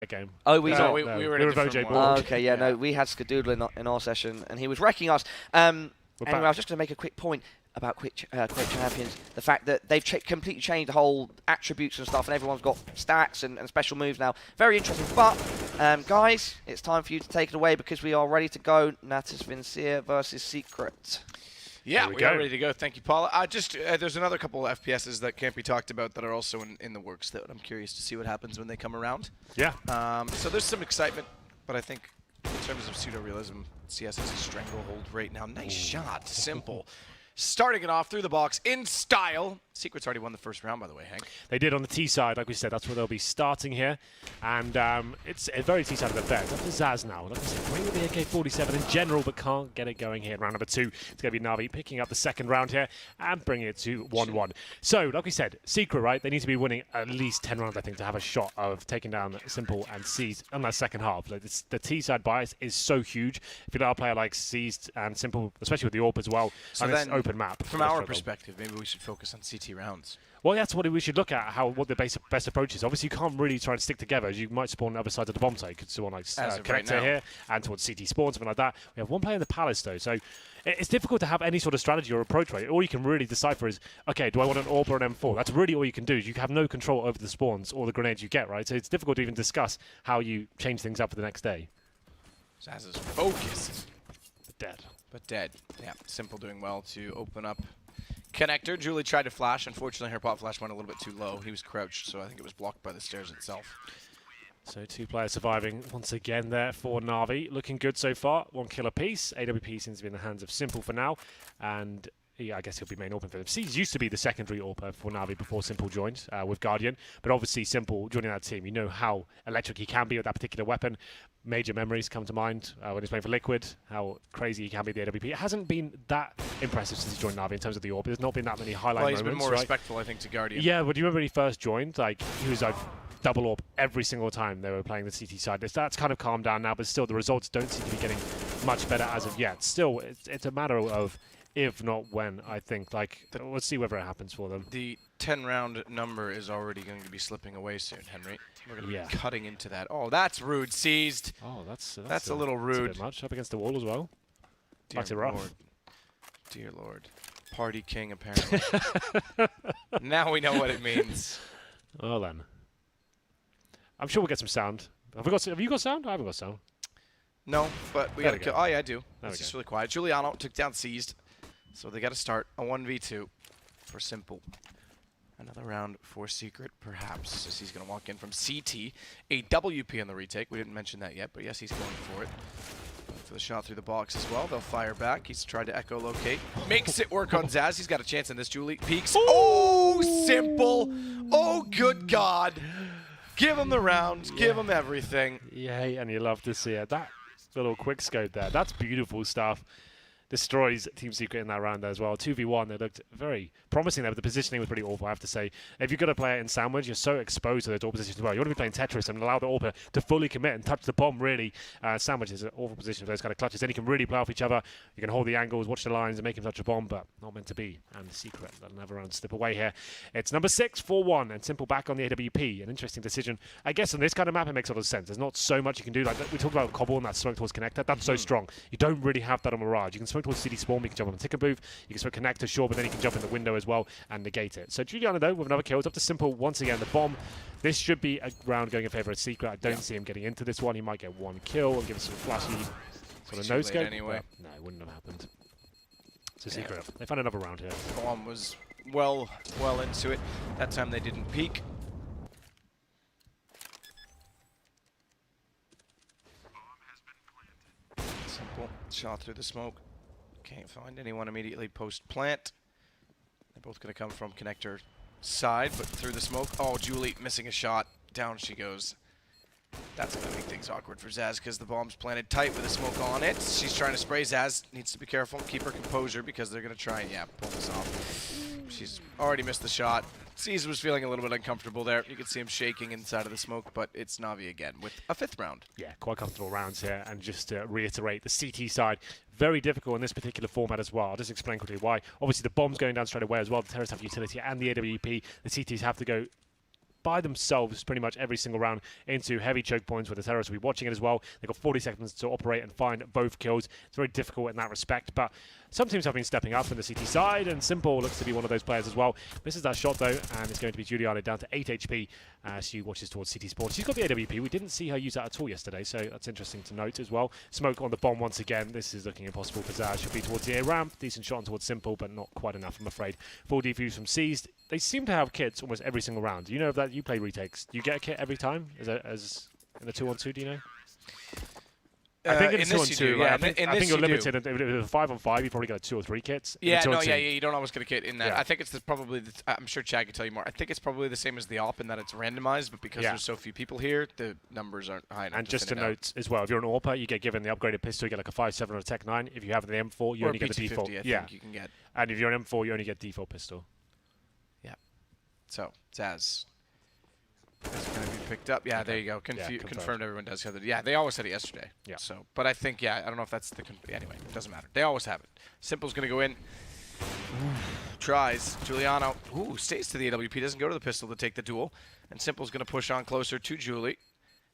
game. Oh, we we were in a different VJ one. board. okay, yeah, no, we had Skadoodle in our session, and he was wrecking us. Anyway, I was just going to make a quick point about Quick Champions. The fact that they've completely changed the whole attributes and stuff, and everyone's got stats and special moves now. Very interesting. But, guys, it's time for you to take it away because we are ready to go. Natus Vincere versus Secret. Yeah, we are ready to go. Thank you, Paula. There's another couple of FPSs that can't be talked about that are also in the works that I'm curious to see what happens when they come around. Yeah. So there's some excitement, but I think in terms of pseudo-realism, CS has a stranglehold right now. Nice shot. Simple. Starting it off through the box in style. Secret's already won the first round, by the way, Hank. They did on the T side, like we said. That's where they'll be starting here. And it's a very T side of the bed. Up to Zaz now. Like I said, great with the AK-47 in general, but can't get it going here in round number 2. It's going to be Na'Vi picking up the second round here and bringing it to 1-1. So, like we said, Secret, right? They need to be winning at least 10 rounds, I think, to have a shot of taking down Simple and Seized in that second half. Like, the T side bias is so huge. If you let a player like Seized and Simple, especially with the AWP as well, so and then, it's open map. From our perspective, maybe we should focus on CT rounds. Well, that's what we should look at, what the best approach is. Obviously, you can't really try and stick together, as you might spawn on the other side of the bomb site. You could spawn like Connector here, and towards CT spawn, something like that. We have one player in the Palace, though, so it's difficult to have any sort of strategy or approach, right? All you can really decipher is, okay, do I want an AWP or an M4? That's really all you can do. You have no control over the spawns or the grenades you get, right? So it's difficult to even discuss how you change things up for the next day. Zaz is focused. But dead. Dead. Yeah, Simple doing well to open up Connector. Julie tried to flash. Unfortunately, her pop flash went a little bit too low. He was crouched, so I think it was blocked by the stairs itself. So 2 players surviving once again there for Na'Vi. Looking good so far. 1 kill apiece. AWP seems to be in the hands of Simple for now. And yeah, I guess he'll be main open for them. Seas used to be the secondary AWP for Na'Vi before Simple joined with Guardian. But obviously Simple joining that team, you know how electric he can be with that particular weapon. Major memories come to mind when he's playing for Liquid, how crazy he can be with the AWP. It hasn't been that impressive since he joined Na'Vi in terms of the AWP. There's not been that many highlight moments. Well, he's been more respectful, I think, to Guardian. Yeah, but do you remember when he first joined? Like, he was like double AWP every single time they were playing the CT side. That's kind of calmed down now, but still the results don't seem to be getting much better as of yet. Still, it's a matter of if not when, I think. Like, let's see whether it happens for them. The 10-round number is already going to be slipping away soon, Henry. We're going to be cutting into that. Oh, that's rude. Seized. Oh, that's a little rude. That's a bit much. Up against the wall as well. Dear Lord. Lord. Dear Lord. Party king, apparently. Now we know what it means. Well then. I'm sure we'll get some sound. Have you got sound? I haven't got sound. No, but we got to kill. Oh, yeah, I do. It's just really quiet. Giuliano took down Seized. So they got to start a 1v2 for Simple. Another round for Secret, perhaps, as he's going to walk in from CT. A WP on the retake. We didn't mention that yet, but yes, he's going for it. For the shot through the box as well. They'll fire back. He's tried to echolocate. Makes it work on Zaz. He's got a chance in this. Julie peeks. Oh, Simple. Oh, good God. Give him the round. Give him everything. Yay, and you love to see it. That little quick scope there. That's beautiful stuff. Destroys Team Secret in that round there as well. 2v1, they looked very promising there, but the positioning was pretty awful, I have to say. If you've got to play it in sandwich, you're so exposed to the door positions as well. You want to be playing Tetris and allow the AWP to fully commit and touch the bomb, really. Sandwich is an awful position for those kind of clutches. Then you can really play off each other. You can hold the angles, watch the lines, and make him touch a bomb, but not meant to be. And Secret, another round slip away here. It's number 6, 4-1, and Simple back on the AWP. An interesting decision. I guess on this kind of map, it makes a lot of sense. There's not so much you can do. Like we talked about Cobble and that smoke towards Connector. That's so strong. You don't really have that on Mirage. You can smoke towards City Spawn, you can jump on the ticker booth, you can smoke Connector, sure, but then you can jump in the window as well and negate it. So Giuliano, though, with another kill. It's up to Simple once again. The bomb. This should be a round going in favor of Secret. I don't see him getting into this one. He might get 1 kill and give us some flashy sort of no-scope. Anyway. No, it wouldn't have happened. So Secret, they found another round here. Bomb was well into it. That time they didn't peek. Simple shot through the smoke. Can't find anyone immediately post-plant. They're both going to come from Connector side, but through the smoke. Oh, Julie missing a shot. Down she goes. That's going to make things awkward for Zaz because the bomb's planted tight with the smoke on it. She's trying to spray. Zaz needs to be careful, keep her composure because they're going to try and, pull this off. She's already missed the shot. Caesar was feeling a little bit uncomfortable there. You could see him shaking inside of the smoke, but it's Na'Vi again with a 5th round. Yeah, quite comfortable rounds here. And just to reiterate, the CT side, very difficult in this particular format as well. I'll just explain quickly why. Obviously, the bomb's going down straight away as well. The terrorists have utility and the AWP. The CTs have to go by themselves pretty much every single round into heavy choke points where the terrorists will be watching it as well. They've got 40 seconds to operate and find both kills. It's very difficult in that respect, but some teams have been stepping up in the CT side, and Simple looks to be one of those players as well. Misses that shot though, and it's going to be Juliana down to 8 HP as she watches towards CT Sports. She's got the AWP. We didn't see her use that at all yesterday, so that's interesting to note as well. Smoke on the bomb once again. This is looking impossible for Zaz. She'll be towards the A ramp. Decent shot on towards Simple, but not quite enough, I'm afraid. Full defuse from Seized. They seem to have kits almost every single round. Do you know that you play retakes? Do you get a kit every time as in a 2-on-2, do you know? I think in a 2-on-2, yeah, I think you're limited. If it was a 5-on-5, you probably got 2 or 3 kits. Yeah, you don't always get a kit in that. Yeah. I think it's probably, I'm sure Chad can tell you more. I think it's probably the same as the AWP in that it's randomized, but because there's so few people here, the numbers aren't high enough. And just to note as well, if you're an AWPer, you get given the upgraded pistol, you get like a 5.7 or a Tech 9. If you have the M4, you only get the default. I think you can get. And if you're an M4, you only get default pistol. Yeah. So, Zaz. Is going to be picked up. Yeah, there you go. Confirmed everyone does have it. Yeah, they always had it yesterday. Yeah. So, but I think, I don't know if that's the... Anyway, it doesn't matter. They always have it. Simple's going to go in. Tries. Giuliano. Ooh, stays to the AWP. Doesn't go to the pistol to take the duel. And Simple's going to push on closer to Julie.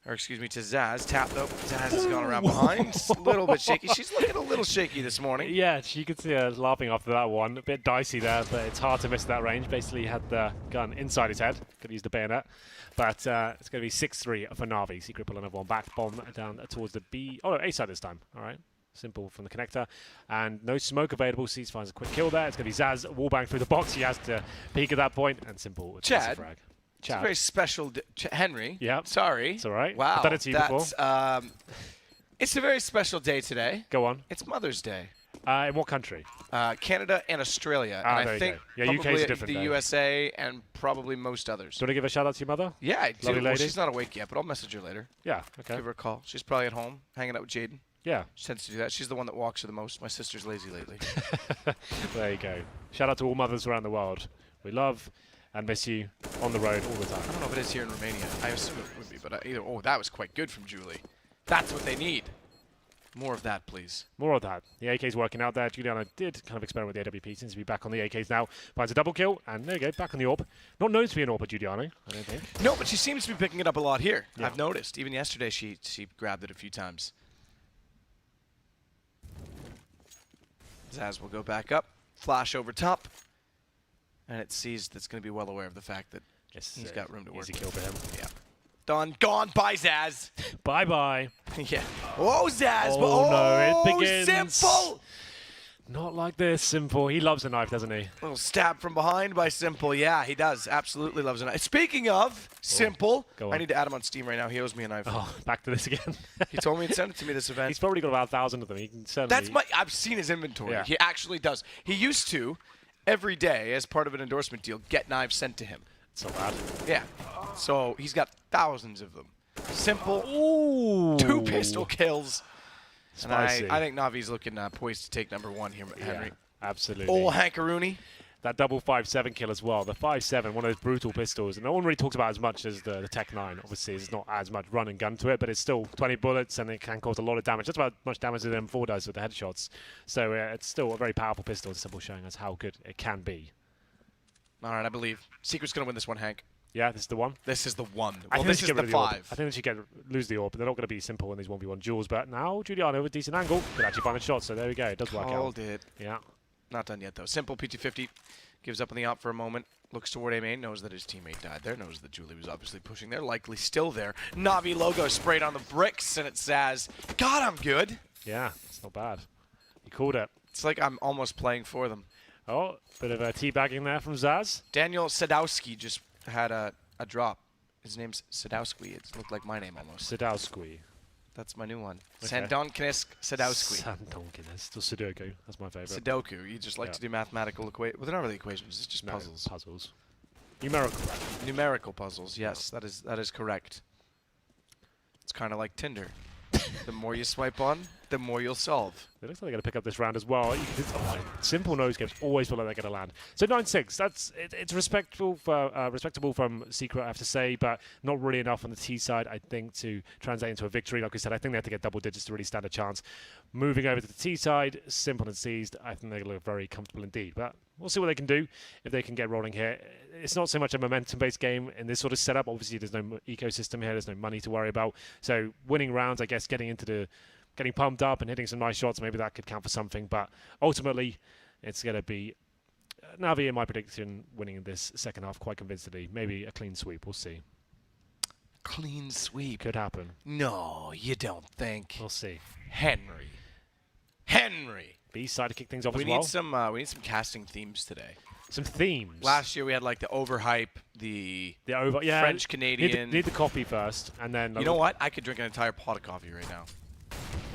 Or, excuse me, to Zaz. Tap, though. Zaz has gone around behind. A little bit shaky. She's looking a little shaky this morning. Yeah, you could see her laughing after that one. A bit dicey there, but it's hard to miss that range. Basically, he had the gun inside his head. Could use the bayonet. But it's going to be 6-3 for Na'Vi. Secret pull another one back. Bomb down towards the B. Oh, no, A side this time. All right. Simple from the connector. And no smoke available. Seeds finds a quick kill there. It's going to be Zaz wallbang through the box. He has to peek at that point. And Simple with Chad. frag. It's a very special... Henry. Yeah. Sorry. It's all right. Wow. I've done it to you before. It's a very special day today. Go on. It's Mother's Day. In what country? Canada and Australia. And I think UK's a different the day. USA and probably most others. Do you want to give a shout out to your mother? Yeah, I do. Lovely Well, lady. she's not awake yet, but I'll message her later. Yeah, okay. Give her a call. She's probably at home, hanging out with Jaden. Yeah. She tends to do that. She's the one that walks her the most. My sister's lazy lately. There you go. Shout out to all mothers around the world. We love and miss you on the road all the time. I don't know if it is here in Romania. I assume it would be, but either. Oh, that was quite good from Julie. That's what they need. More of that, please. More of that. The AK's working out there. Juliana did kind of experiment with the AWP. Seems to be back on the AKs now. Finds a double kill, and there you go, back on the AWP. Not known to be an AWP, Juliana, I don't think. No, but she seems to be picking it up a lot here. Yeah. I've noticed. Even yesterday, she grabbed it a few times. Zaz will go back up. Flash over top. And it sees that's going to be well aware of the fact that he's got room to work. Easy kill for him. Yeah. Done. Gone. Bye, Zaz. Bye-bye. Yeah. Oh, Zaz. Oh, no, it begins. Simple. Not like this, Simple. He loves a knife, doesn't he? A little stab from behind by Simple. Yeah, he does. Absolutely loves a knife. Speaking of Simple, I need to add him on Steam right now. He owes me a knife. Oh, back to this again. He told me he'd send it to me this event. He's probably got about 1,000 of them. He can certainly... I've seen his inventory. Yeah. He actually does. He used to, every day, as part of an endorsement deal, get knives sent to him. It's not bad. Yeah. So he's got thousands of them. Simple. Ooh. 2 pistol kills. Spicy. And I think Navi's looking poised to take #1 here, Henry. Yeah, absolutely. Old Hankaroonie. That double 5.7 kill as well. The 5.7, one of those brutal pistols. And no one really talks about as much as the Tech 9. Obviously, there's not as much run and gun to it, but it's still 20 bullets and it can cause a lot of damage. Just about as much damage as the M4 does with the headshots. So it's still a very powerful pistol. Simple showing us how good it can be. All right, I believe. Secret's going to win this one, Hank. Yeah, this is the one. This is the one. Well, this is the 5. I think they should lose the AWP, but they're not going to be Simple in these 1v1 duels. But now, Giuliano with a decent angle could actually find a shot. So there we go. It does work out. Called it. Yeah. Not done yet, though. Simple, PT50, gives up on the AWP for a moment. Looks toward A main, knows that his teammate died there, knows that Julie was obviously pushing there, likely still there. Na'Vi logo sprayed on the bricks, and it's Zaz. God, I'm good. Yeah, it's not bad. He called it. It's like I'm almost playing for them. Oh, bit of a teabagging there from Zaz. Daniel Sadowski just had a drop. His name's Sadowski. It looked like my name almost. Sadowski. That's my new one. Okay. Sandonkinesk Sadowski. Sandonkinesk. Or Sudoku. That's my favorite. Sudoku. You just like to do mathematical equations. Well, they're not really equations. It's just puzzles. Puzzles. Numerical. Numerical puzzles. Yes, that is correct. It's kind of like Tinder. The more you swipe on, the more you'll solve. It looks like they're going to pick up this round as well. Simple nose games always feel like they're going to land. So 9-6. It's respectable from Secret, I have to say, but not really enough on the T side, I think, to translate into a victory. Like we said, I think they have to get double digits to really stand a chance. Moving over to the T side, Simple and Seized, I think they're going to look very comfortable indeed. But we'll see what they can do if they can get rolling here. It's not so much a momentum-based game in this sort of setup. Obviously, there's no ecosystem here. There's no money to worry about. So winning rounds, I guess, getting pumped up and hitting some nice shots, maybe that could count for something. But ultimately, it's going to be Na'Vi, in my prediction, winning this second half quite convincingly. Maybe a clean sweep. We'll see. Clean sweep. Could happen. No, you don't think. We'll see. Henry. B-side to kick things off we as well. We need some casting themes today. Some themes. Last year we had like the overhype, the French Canadian. Need the coffee first, and then. You know what? I could drink an entire pot of coffee right now.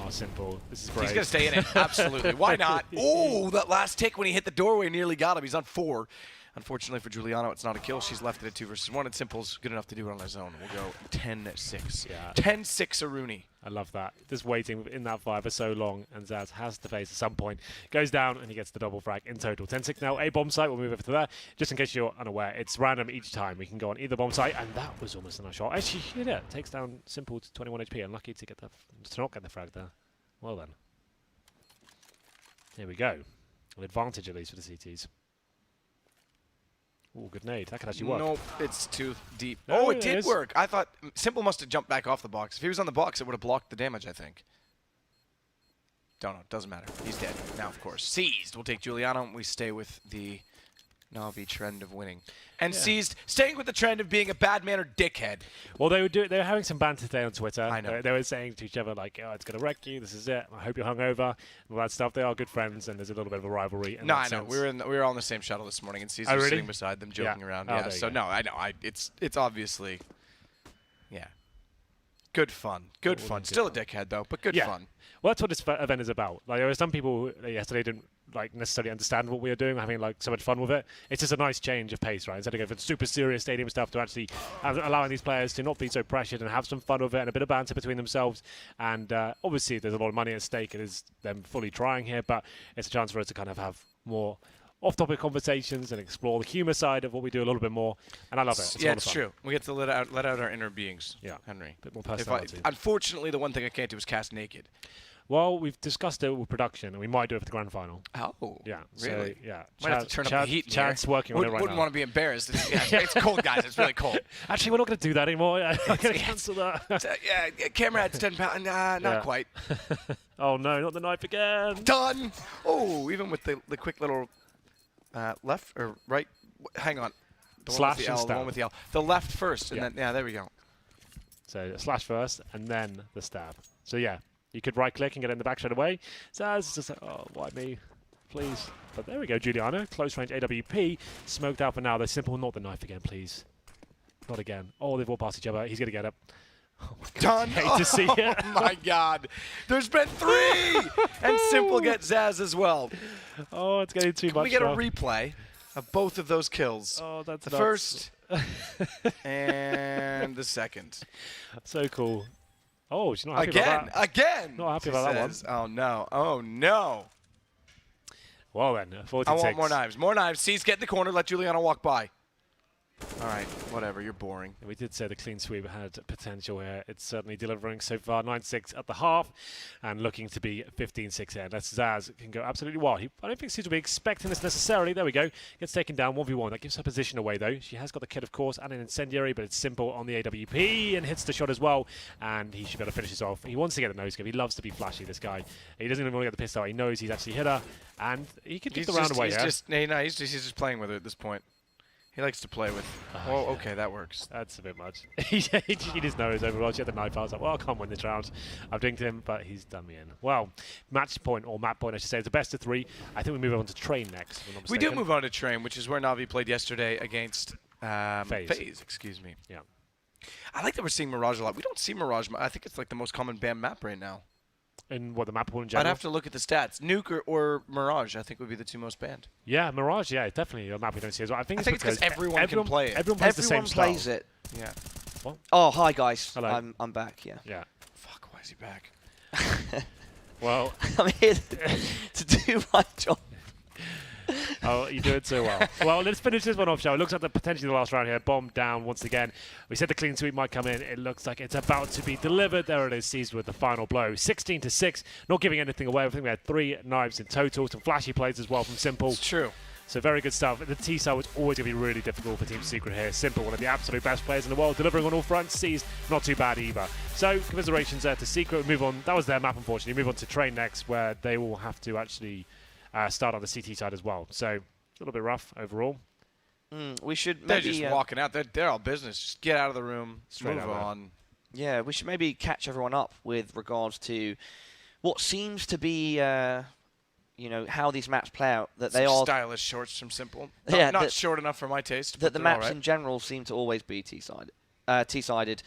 Oh, simple. This is great. He's gonna stay in it. Absolutely. Why not? Oh, that last tick when he hit the doorway nearly got him. He's on 4. Unfortunately for Giuliano, it's not a kill. She's left it at 2 versus 1, and Simple's good enough to do it on his own. We'll go 10-6. Yeah. 10-6 Aruni. I love that. Just waiting in that fire for so long, and Zaz has to face at some point. Goes down, and he gets the double frag in total. 10-6 now. A bomb site. We'll move over to that. Just in case you're unaware, it's random each time. We can go on either bomb site, and that was almost a nice shot. Actually, yeah, takes down Simple to 21 HP. Unlucky to not get the frag there. Well then. Here we go. An advantage at least for the CTs. Oh, good nade. That could actually work. Nope, it's too deep. No, Oh, it did is. work. I thought Simple must have jumped back off the box. If he was on the box, it would have blocked the damage, I think. Don't know. Doesn't matter. He's dead. Now, of course. Seized. We'll take Giuliano. We stay with the Na'Vi trend of winning. And Seized, staying with the trend of being a bad man or dickhead. Well, they were having some banter today on Twitter. I know. They were saying to each other, like, oh, it's going to wreck you. This is it. I hope you're hungover. And all that stuff. They are good friends, and there's a little bit of a rivalry. No, I know. We were all on the same shuttle this morning, and Seized was sitting beside them, joking around. Oh, yeah. So no, I know. It's obviously, good fun. Good fun. Still a dickhead though, but good fun. Well, that's what this event is about. Like, there were some people who yesterday didn't necessarily understand what we were doing, having like so much fun with it. It's just a nice change of pace, right? Instead of going for super serious stadium stuff, to actually allowing these players to not be so pressured and have some fun with it and a bit of banter between themselves. And obviously, there's a lot of money at stake. It is them fully trying here, but it's a chance for us to kind of have more off-topic conversations and explore the humour side of what we do a little bit more. And I love it. It's true. We get to let out our inner beings. Yeah, Henry. A bit more personality. Unfortunately, the one thing I can't do is cast naked. Well, we've discussed it with production, and we might do it for the grand final. Oh, yeah, really? So, yeah, might have to turn up the heat. Chad's working on it right now. Wouldn't want to be embarrassed. It's cold, guys. It's really cold. Actually, we're not going to do that anymore. I'm going to cancel that. Camera adds 10 pounds. Nah, not quite. Oh no, not the knife again. Done. Oh, even with the quick little left or right. Hang on. The slash one with the L, the one with the L. The left first, and then there we go. So slash first, and then the stab. So yeah. You could right-click and get it in the back straight away. So it's just like, oh, why me? Please. But there we go, Giuliano. Close-range AWP. Smoked out for now. They're Simple, not the knife again, please. Not again. Oh, they've all passed each other. He's going to get it. Oh, my God. Done. Hate to see it. Oh, my God. There's been 3! And Simple gets Zaz as well. Oh, it's getting too much. Can we get a replay of both of those kills? Oh, that's the first and the second. So cool. Oh, she's not happy about that. Again! Not happy about that one. Oh, no. Oh, no. Well, then, 14-6. I want more knives. More knives. C's get in the corner. Let Giuliano walk by. All right. Whatever. You're boring. We did say the clean sweep had potential here. It's certainly delivering so far. 9-6 at the half and looking to be 15-6 here. That's Zaz can go absolutely wild. I don't think C's will be expecting this necessarily. There we go. Gets taken down 1v1. That gives her position away, though. She has got the kit, of course, and an incendiary, but it's Simple on the AWP and hits the shot as well. And he should be able to finish this off. He wants to get a no-scope. He loves to be flashy, this guy. He doesn't even want to get the pistol out. He knows he's actually hit her, and he could get the round away here. He's just playing with it at this point. He likes to play with. Oh, okay, that works. That's a bit much. He just knows overall. She had the knife. I was like, well, I can't win this round. I've dinked him, but he's done me in. Well, match point, or map point, I should say. It's a best of 3. I think we move on to Train next. We do move on to Train, which is where Na'Vi played yesterday against FaZe. Excuse me. Yeah. I like that we're seeing Mirage a lot. We don't see Mirage. I think it's like the most common banned map right now. In what, the map pool in general? I'd have to look at the stats. Nuke or Mirage, I think, would be the 2 most banned. Yeah, Mirage, yeah, definitely a map we don't see as well. I think it's because everyone can play it. Everyone plays the same plays style. it. Yeah. What? Oh, hi, guys. Hello. I'm back, yeah. Yeah. Fuck, why is he back? Well, I'm here to do my job. Oh, you do it so well. Well, let's finish this one off, shall we? It looks like the potentially the last round here. Bomb down once again. We said the clean sweep might come in. It looks like it's about to be delivered. There it is, seized with the final blow. 16-6. Not giving anything away. I think we had 3 knives in total. Some flashy plays as well from Simple. It's true. So very good stuff. The T side was always going to be really difficult for Team Secret here. Simple, one of the absolute best players in the world, delivering on all fronts. Seized, not too bad either. So commiserations there to Secret. Move on. That was their map, unfortunately. Move on to Train next, where they will have to actually start on the CT side as well. So a little bit rough overall. We should They're maybe... just walking out. They're all business. Just get out of the room. Straight move on. Yeah, we should maybe catch everyone up with regards to what seems to be, you know, how these maps play out. That they are stylish shorts from Simple. Not short enough for my taste. That the maps in general seem to always be T-sided.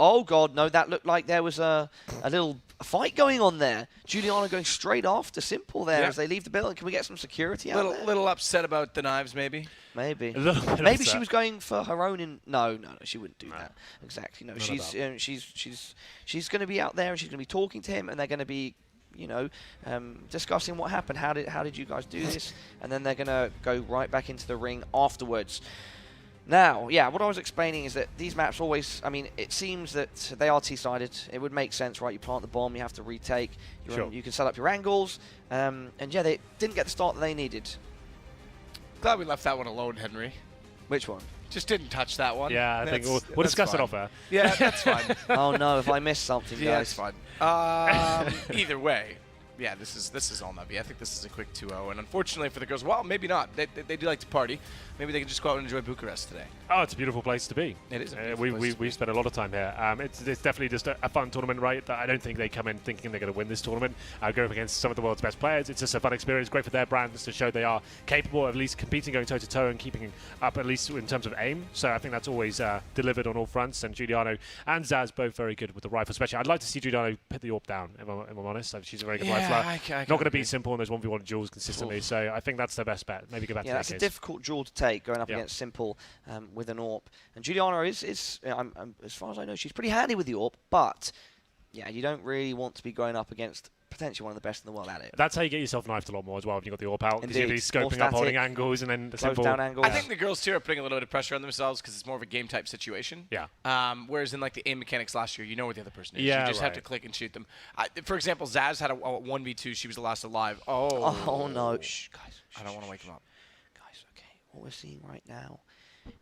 Oh God, no! That looked like there was a little fight going on there. Juliana going straight after Simple there as they leave the building. Can we get some security out there? Little upset about the knives, maybe. Maybe. Maybe Maybe she was going for her own. No, she wouldn't do that. Exactly. No, she's going to be out there and she's going to be talking to him, and they're going to be, you know, discussing what happened. How did you guys do this? And then they're going to go right back into the ring afterwards. Now, yeah, what I was explaining is that these maps always, I mean, it seems that they are T-sided. It would make sense, right? You plant the bomb, you have to retake, you can set up your angles, and yeah, they didn't get the start that they needed. Glad we left that one alone, Henry. Which one? Just didn't touch that one. Yeah, I think we'll discuss it off air. Yeah, that's fine. Oh no, if I missed something, yeah, guys. that's fine. Either way. Yeah, this is all nubby. I think this is a quick 2-0, and unfortunately for the girls, well, maybe not. They do like to party. Maybe they can just go out and enjoy Bucharest today. Oh, it's a beautiful place to be. It is a beautiful place to be. We've spent a lot of time here. It's definitely just a fun tournament, right? I don't think they come in thinking they're going to win this tournament. Go up against some of the world's best players. It's just a fun experience, great for their brands to show they are capable of at least competing, going toe-to-toe and keeping up at least in terms of aim. So I think that's always delivered on all fronts. And Giuliano and Zaz both very good with the rifle, especially. I'd like to see Giuliano put the AWP down, if I'm honest. She's a very good rifler. Not going to be Simple in those 1v1 duels consistently. So I think that's their best bet. Maybe go back to that. Yeah, that's a difficult duel to take, going up against Simple with an AWP. And Giuliana is as far as I know, she's pretty handy with the AWP, but yeah, you don't really want to be going up against potentially one of the best in the world at it. That's how you get yourself knifed a lot more as well when you've got the AWP out. Because you're really scoping More up, holding angles, and then the Simple down angles. I think the girls too are putting a little bit of pressure on themselves because it's more of a game type situation. Yeah. Whereas in like the aim mechanics last year, you know where the other person is. Yeah, you just have to click and shoot them. For example, Zaz had a 1v2. She was the last alive. Oh no. Shh, guys. I don't want to wake them up. Guys, okay. What we're seeing right now,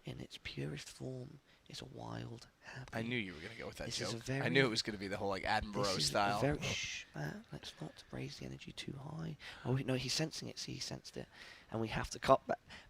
in its purest form, is a wild, happy. I knew you were going to go with that joke. I knew it was going to be the whole like Attenborough style. Shh, Matt, let's not raise the energy too high. Oh no, he's sensing it. See, he sensed it, and we have to cut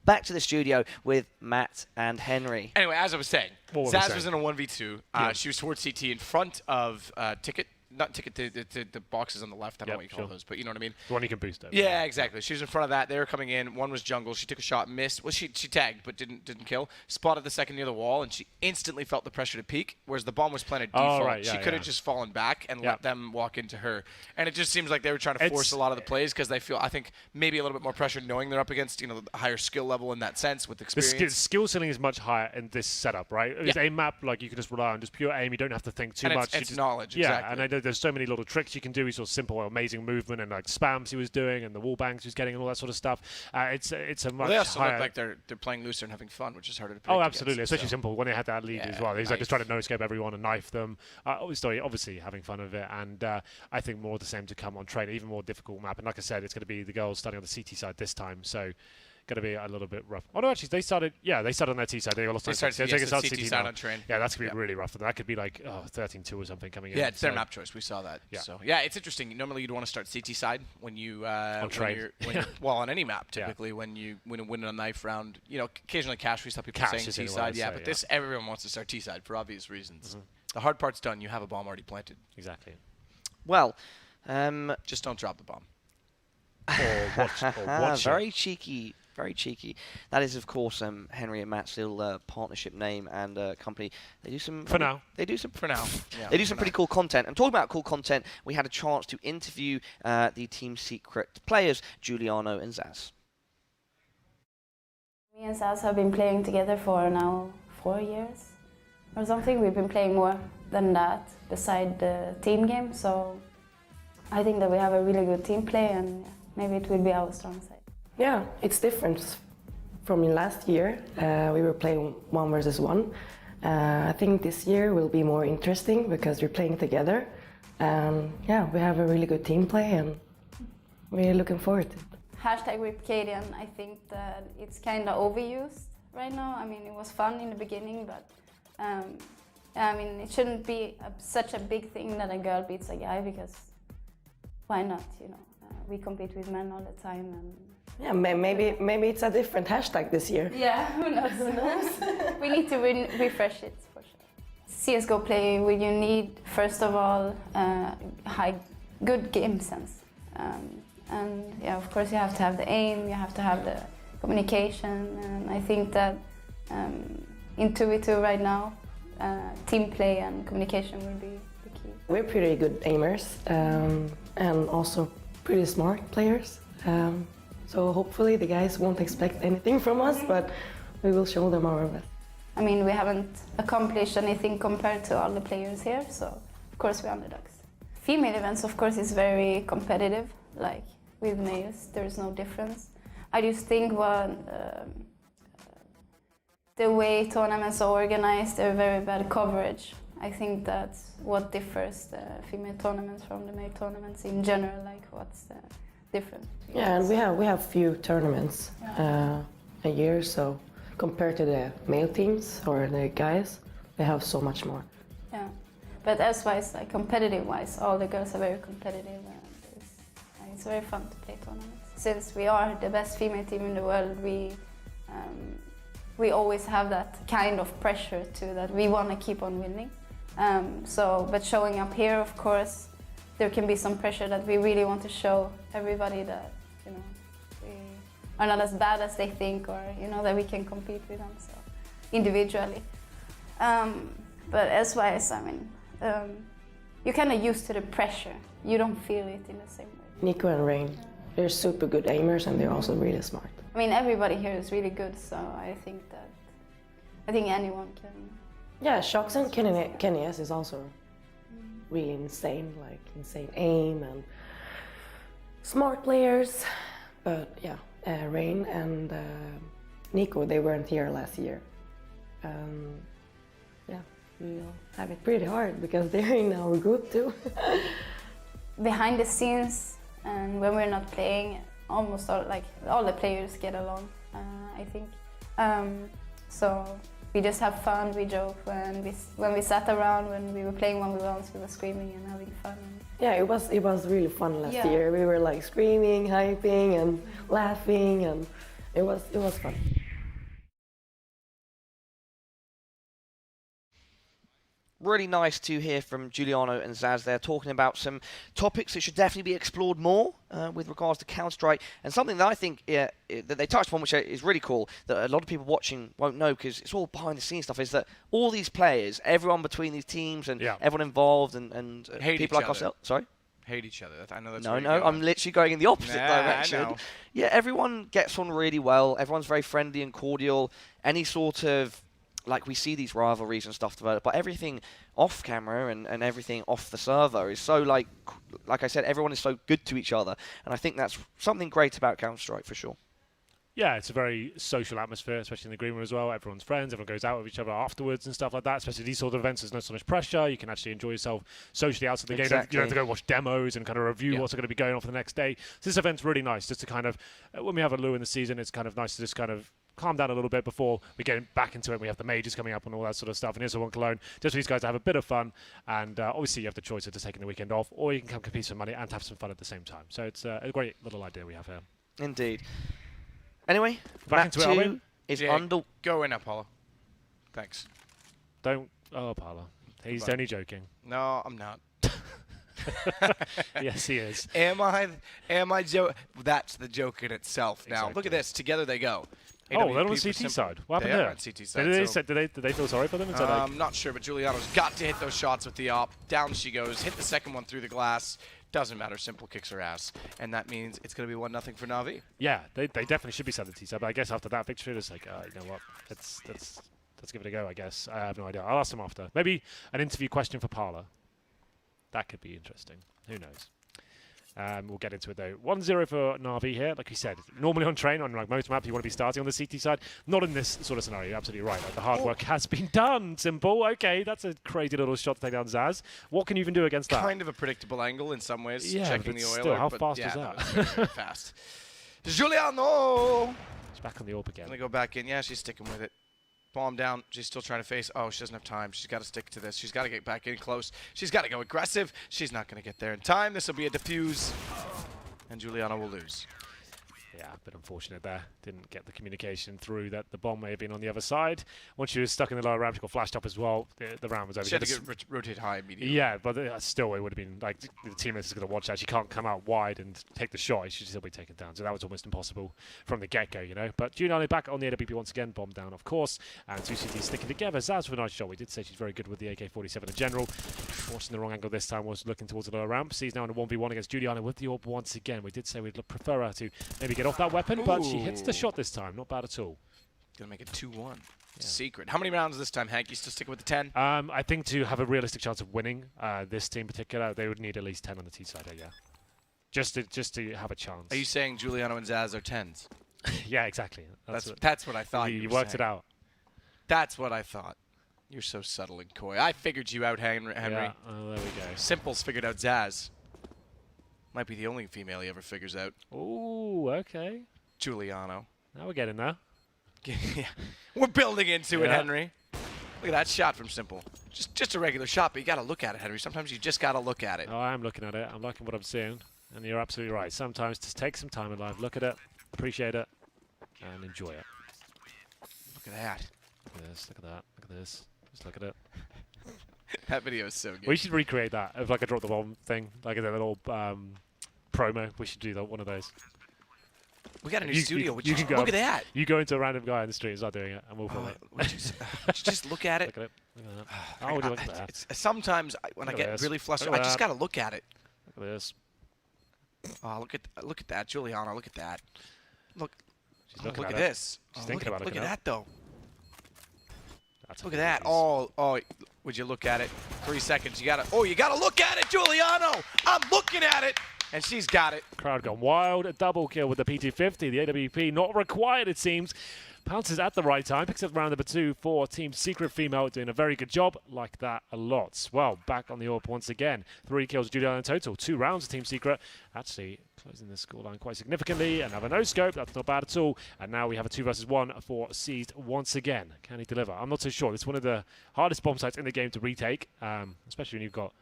back to the studio with Matt and Henry. Anyway, as I was saying, Zaz was in a 1v2. She was towards CT in front of Ticket. Not Ticket, the boxes on the left. I don't know what you call those, but you know what I mean. The one you can boost over. Yeah, exactly. She was in front of that. They were coming in. One was jungle. She took a shot, missed. Well, she tagged, but didn't kill. Spotted the second near the wall, and she instantly felt the pressure to peek. Whereas the bomb was planted default. Right, she could have just fallen back and let them walk into her. And it just seems like they were trying to force a lot of the plays because they feel, I think, maybe a little bit more pressure knowing they're up against, you know, a higher skill level in that sense with experience. The skill ceiling is much higher in this setup, right? It's a map like you can just rely on just pure aim. You don't have to think too much. It's knowledge. Yeah, exactly. and there's so many little tricks you can do. He's sort of simple, amazing movement and like spams he was doing and the wall bangs he was getting and all that sort of stuff. It's a much they also higher. look like they're playing looser and having fun, which is harder to predict. Oh, absolutely, against, especially Simple when they had that lead as well. He's like just trying to no-scope everyone and knife them. Obviously having fun of it, and I think more of the same to come on Train, even more difficult map. And like I said, it's going to be the girls starting on the CT side this time, so going to be a little bit rough. Oh no, actually they started on their T side. They lost. They started CT side on Train. Yeah, that's going to be really rough. That could be like 13-2 or something coming in. Yeah, it's their map choice. We saw that. Yeah. So yeah, it's interesting. Normally you'd want to start CT side when you on Train. Well, on any map typically when you win a knife round. You know, occasionally Cash. We saw people saying T side. Yeah, but this everyone wants to start T side for obvious reasons. The hard part's done. You have a bomb already planted. Exactly. Well, just don't drop the bomb. Or watch very cheeky. Very cheeky. That is, of course, Henry and Matt's little partnership name and company. They do some for now. They do some for now. They do some pretty cool content. And talking about cool content, we had a chance to interview the Team Secret players, Giuliano and Zaz. Me and Zaz have been playing together for now 4 years or something. We've been playing more than that beside the team game. So I think that we have a really good team play, and maybe it will be our strong side. Yeah, it's different from last year. We were playing 1 versus 1. I think this year will be more interesting because we're playing together. Yeah, we have a really good team play and we're looking forward to it. hashtag Ripcadian, I think that it's kind of overused right now. I mean, it was fun in the beginning, but I mean, it shouldn't be such a big thing that a girl beats a guy, because why not, you know? We compete with men all the time, and yeah, maybe it's a different hashtag this year. yeah, who knows? Who knows? We need to refresh it for sure. CS:GO play, you need first of all good game sense, and yeah, of course you have to have the aim, you have to have the communication, and I think that in 2v2 right now, team play and communication will be the key. We're pretty good aimers and also pretty smart players. So hopefully the guys won't expect anything from us, but we will show them our best. I mean, we haven't accomplished anything compared to all the players here, so of course we're underdogs. Female events, of course, is very competitive. Like with males, there's no difference. I just think the way tournaments are organized, they're very bad coverage. I think that's what differs the female tournaments from the male tournaments in general. Like, what's the difference? Yeah, and we have few tournaments a year, so compared to the male teams or the guys, they have so much more. Yeah, but as wise, like competitive wise, all the girls are very competitive, and it's very fun to play tournaments. Since we are the best female team in the world, we always have that kind of pressure too, that we want to keep on winning. But showing up here, of course, there can be some pressure that we really want to show everybody that, you know, we are not as bad as they think, or, you know, that we can compete with them, so individually. But as wise, I mean, you're kind of used to the pressure. You don't feel it in the same way. Nico and Rain, they're super good aimers, and they're also really smart. I mean, everybody here is really good, so I think anyone can. Yeah, Shox and Kenny S is also really insane, like insane aim and smart players. But yeah, Rain and Nico, they weren't here last year. Yeah, we'll have it pretty hard because they're in our group too. Behind the scenes, and when we're not playing, almost all the players get along, I think. So we just have fun, we joke. When we sat around, when we were playing 1v1s, we were screaming and having fun. Yeah, it was really fun last year. We were like screaming, hyping, and laughing, and it was fun. Really nice to hear from Giuliano and Zaz there, talking about some topics that should definitely be explored more with regards to Counter-Strike, and something that I think that they touched upon, which is really cool, that a lot of people watching won't know because it's all behind the scenes stuff, is that all these players, everyone between these teams and everyone involved and people like ourselves, sorry? Hate each other. I know that's no, I'm literally going in the opposite direction. I know. Yeah, everyone gets on really well. Everyone's very friendly and cordial. Any sort of, like, we see these rivalries and stuff develop, but everything off camera and everything off the server is so, like I said, everyone is so good to each other, and I think that's something great about Counter-Strike for sure. Yeah, it's a very social atmosphere, especially in the green room as well. Everyone's friends, everyone goes out with each other afterwards and stuff like that. Especially these sort of events, there's not so much pressure. You can actually enjoy yourself socially outside the game. You don't have to go watch demos and kind of review what's going to be going on for the next day. So this event's really nice, just to kind of, when we have a Lou in the season, it's kind of nice to just kind of calm down a little bit before we get back into it. We have the majors coming up and all that sort of stuff. And here's one Cologne, just for these guys to have a bit of fun. And obviously you have the choice of just taking the weekend off, or you can come compete for money and have some fun at the same time. So it's a great little idea we have here. Indeed. Anyway, back into it, are we? Is under. Go in, Apollo. Thanks. Don't. Oh, Apollo. He's only joking. No, I'm not. Yes, he is. Am I joking? That's the joke in itself. Now, Exactly. look at this. Together they go. Oh, they're on the CT side. What happened there? there? On CT side. Did they feel sorry for them? I'm not sure, but Giuliano's got to hit those shots with the op. Down she goes. Hit the second one through the glass. Doesn't matter. Simple kicks her ass. And that means it's going to be 1-0 for Na'Vi. Yeah, they definitely should be set the T side. But I guess after that victory, it's like, you know what? Let's give it a go, I guess. I have no idea. I'll ask them after. Maybe an interview question for Parla. That could be interesting. Who knows? We'll get into it though. 1-0 for Na'Vi here. Like you said, normally on train, on like most maps, you want to be starting on the CT side. Not in this sort of scenario. You're absolutely right. Like, the hard work has been done. Simple. Okay, that's a crazy little shot to take down Zaz. What can you even do against that? Kind of a predictable angle in some ways. Yeah, checking the oiler. still, how fast was that? That was very, very fast. Giuliano! She's back on the AWP again. Gonna go back in. Yeah, she's sticking with it. Bomb down. She's still trying to face. Oh, she doesn't have time. She's got to stick to this. She's got to get back in close. She's got to go aggressive. She's not going to get there in time. This will be a defuse. And Giuliano will lose. Yeah, a bit unfortunate there. Didn't get the communication through that the bomb may have been on the other side. Once she was stuck in the lower ramp, she got flashed up as well. The round was over. She had to rotate high immediately. Yeah, but still, it would have been like the teammates is going to watch that. She can't come out wide and take the shot. She should still be taken down. So that was almost impossible from the get-go, you know. But Giuliano back on the AWP once again, bomb down, of course. And 2CT sticking together. Zaz with a nice shot. We did say she's very good with the AK-47 in general. Watching the wrong angle this time, was looking towards the lower ramp. Sees now in a 1v1 against Giuliano with the AWP once again. We did say we'd prefer her to maybe get off that weapon, but she hits the shot this time. Not bad at all. Gonna make it 2-1. Yeah. Secret. How many rounds this time, Hank? You still sticking with the 10? I think to have a realistic chance of winning this team in particular, they would need at least 10 on the T side, yeah. Just to have a chance. Are you saying Giuliano and Zaz are 10s? Yeah, exactly. That's what I thought. You worked it out. That's what I thought. You're so subtle and coy. I figured you out, Henry. Yeah, there we go. Simple's figured out Zaz. Might be the only female he ever figures out. Ooh, okay. Giuliano. Now we're getting there. Yeah. We're building into it, Henry. Look at that shot from Simple. Just a regular shot, but you got to look at it, Henry. Sometimes you just got to look at it. Oh, I am looking at it. I'm liking what I'm seeing. And you're absolutely right. Sometimes just take some time in life. Look at it, appreciate it, and enjoy it. Look at that. Look at this. Look at that. Look at this. Just look at it. That video is so good. We should recreate that of like a drop the bomb thing, like a little promo. We should do that, one of those. We got a new studio. You can go. Look at that. You go into a random guy in the street and start doing it, and we'll film it. Would you just look at it? Look at it. Look at that. Oh, look at that. Sometimes when I get really flustered, I just got to look at it. Look at this. Oh, look at that, Giuliano. Look at that. Look. Look at it. this. She's thinking about it. Look at that, though. That's look at that. Oh, would you look at it? 3 seconds. You gotta look at it, Giuliano. I'm looking at it. And she's got it. Crowd gone wild. A double kill with the P250. The AWP not required, it seems. Pounces at the right time. Picks up round number 2 for Team Secret Female. Doing a very good job. Like that a lot. Well, back on the AWP once again. 3 kills Giuliano in total. 2 rounds of Team Secret. Actually closing the scoreline quite significantly. Another no-scope. That's not bad at all. And now we have a 2 versus 1 for Seized once again. Can he deliver? I'm not so sure. It's one of the hardest bomb sites in the game to retake. Especially when you've got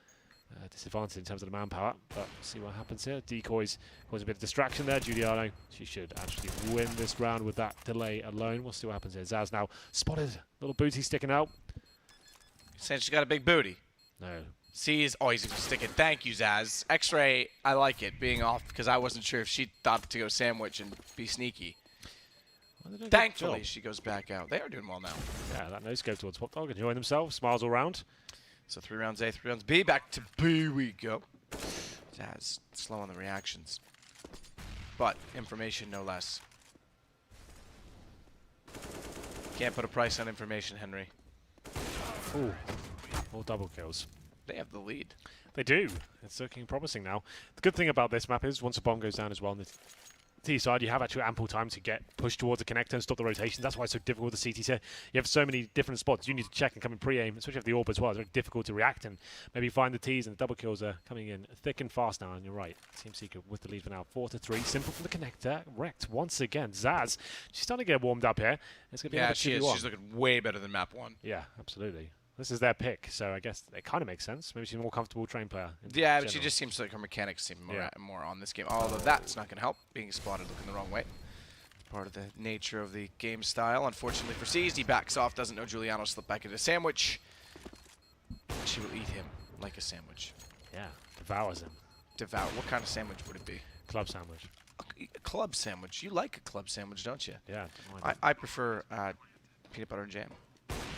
disadvantage in terms of the manpower, but see what happens here. Decoys cause a bit of distraction there. Giuliano, she should actually win this round with that delay alone. We'll see what happens here. Zaz now spotted. Little booty sticking out. Saying she's got a big booty. No. Sees. Oh, he's going to stick it. Thank you, Zaz. X-ray, I like it, being off, because I wasn't sure if she thought to go sandwich and be sneaky. Well, thankfully, she goes back out. They are doing well now. Yeah, that no-scope towards Pop Dog, enjoying themselves. Smiles all round. So 3 rounds A, 3 rounds B. Back to B we go. Zaz, slow on the reactions. But information no less. Can't put a price on information, Henry. Ooh, all double kills. They have the lead. They do. It's looking promising now. The good thing about this map is once a bomb goes down as well on the T side, you have actually ample time to get pushed towards the connector and stop the rotations. That's why it's so difficult with the CT here. You have so many different spots you need to check and come in pre-aim, especially if the AWP as well. It's very difficult to react and maybe find the Ts, and the double kills are coming in thick and fast now. And you're right, Team Secret with the lead for now, 4-3. Simple from the connector, wrecked once again. Zaz, she's starting to get warmed up here. It's going to be she is. She's looking way better than map 1. Yeah, absolutely. This is their pick, so I guess it kind of makes sense. Maybe she's a more comfortable train player. Yeah, but she just seems like her mechanics seem more on this game. Although that's not going to help. Being spotted looking the wrong way. Part of the nature of the game style. Unfortunately for Seized, he backs off, doesn't know Giuliano slipped back into a sandwich. She will eat him like a sandwich. Yeah, devours him. Devour. What kind of sandwich would it be? Club sandwich. A club sandwich. You like a club sandwich, don't you? Yeah. I prefer peanut butter and jam.